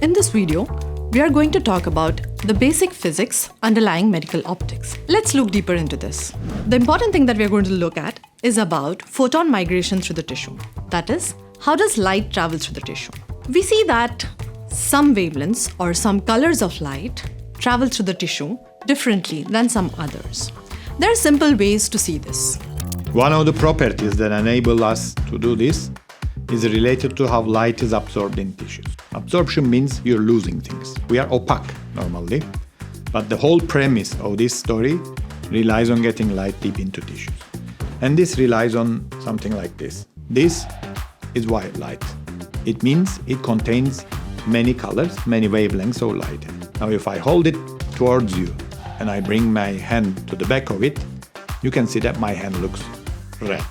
In this video, we are going to talk about the basic physics underlying medical optics. Let's look deeper into this. The important thing that we are going to look at is about photon migration through the tissue. That is, how does light travel through the tissue? We see that some wavelengths or some colors of light travel through the tissue differently than some others. There are simple ways to see this. One of the properties that enable us to do this is related to how light is absorbed in tissues. Absorption means you're losing things. We are opaque normally, but the whole premise of this story relies on getting light deep into tissues. And this relies on something like this. This is white light. It means it contains many colors, many wavelengths of light. Now if I hold it towards you and I bring my hand to the back of it, you can see that my hand looks red.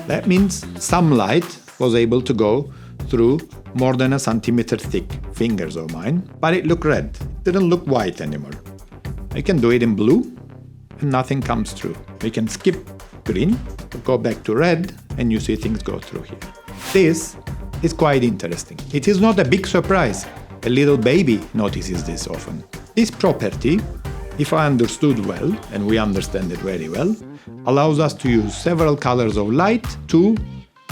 That means some light was able to go through more than a centimeter thick fingers of mine, but it looked red. It didn't look white anymore. I can do it in blue and nothing comes through. We can skip green, go back to red, and you see things go through here. This is quite interesting. It is not a big surprise. A little baby notices this often. This property, if I understood well, and we understand it very well, allows us to use several colors of light to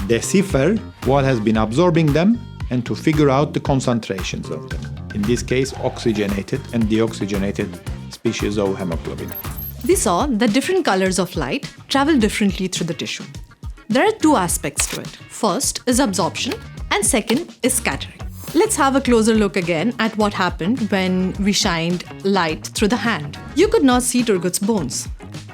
decipher what has been absorbing them and to figure out the concentrations of them. In this case, oxygenated and deoxygenated species of hemoglobin. We saw that different colors of light travel differently through the tissue. There are two aspects to it. First is absorption and second is scattering. Let's have a closer look again at what happened when we shined light through the hand. You could not see Turgut's bones.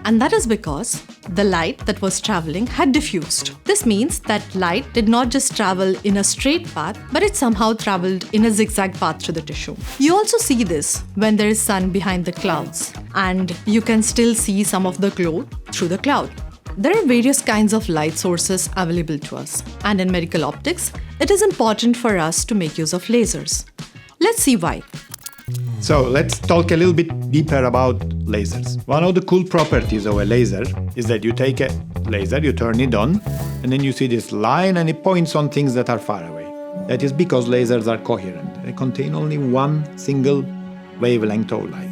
And that is because the light that was traveling had diffused. This means that light did not just travel in a straight path, but it somehow traveled in a zigzag path through the tissue. You also see this when there is sun behind the clouds, and you can still see some of the glow through the cloud. There are various kinds of light sources available to us, and in medical optics, it is important for us to make use of lasers. Let's see why. So let's talk a little bit deeper about lasers. One of the cool properties of a laser is that you take a laser, you turn it on, and then you see this line and it points on things that are far away. That is because lasers are coherent. They contain only one single wavelength of light.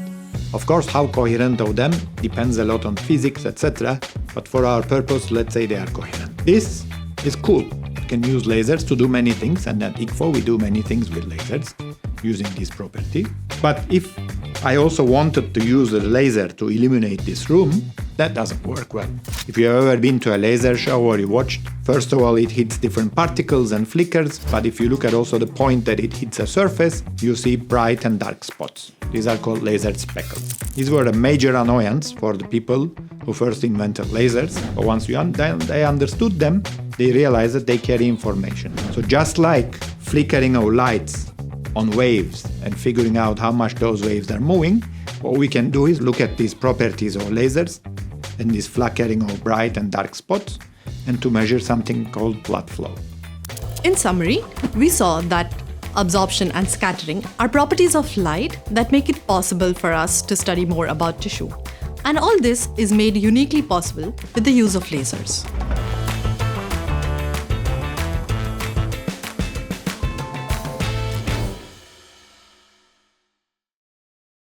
Of course, how coherent of them depends a lot on physics, etc. But for our purpose, let's say they are coherent. This is cool. You can use lasers to do many things, and at ICFO we do many things with lasers using this property. But if I also wanted to use a laser to illuminate this room, that doesn't work well. If you've ever been to a laser show or you watched, first of all, it hits different particles and flickers, but if you look at also the point that it hits a surface, you see bright and dark spots. These are called laser speckles. These were a major annoyance for the people who first invented lasers, but once they understood them, they realized that they carry information. So just like flickering of lights on waves and figuring out how much those waves are moving, what we can do is look at these properties of lasers and this flickering of bright and dark spots and to measure something called blood flow. In summary, we saw that absorption and scattering are properties of light that make it possible for us to study more about tissue. And all this is made uniquely possible with the use of lasers.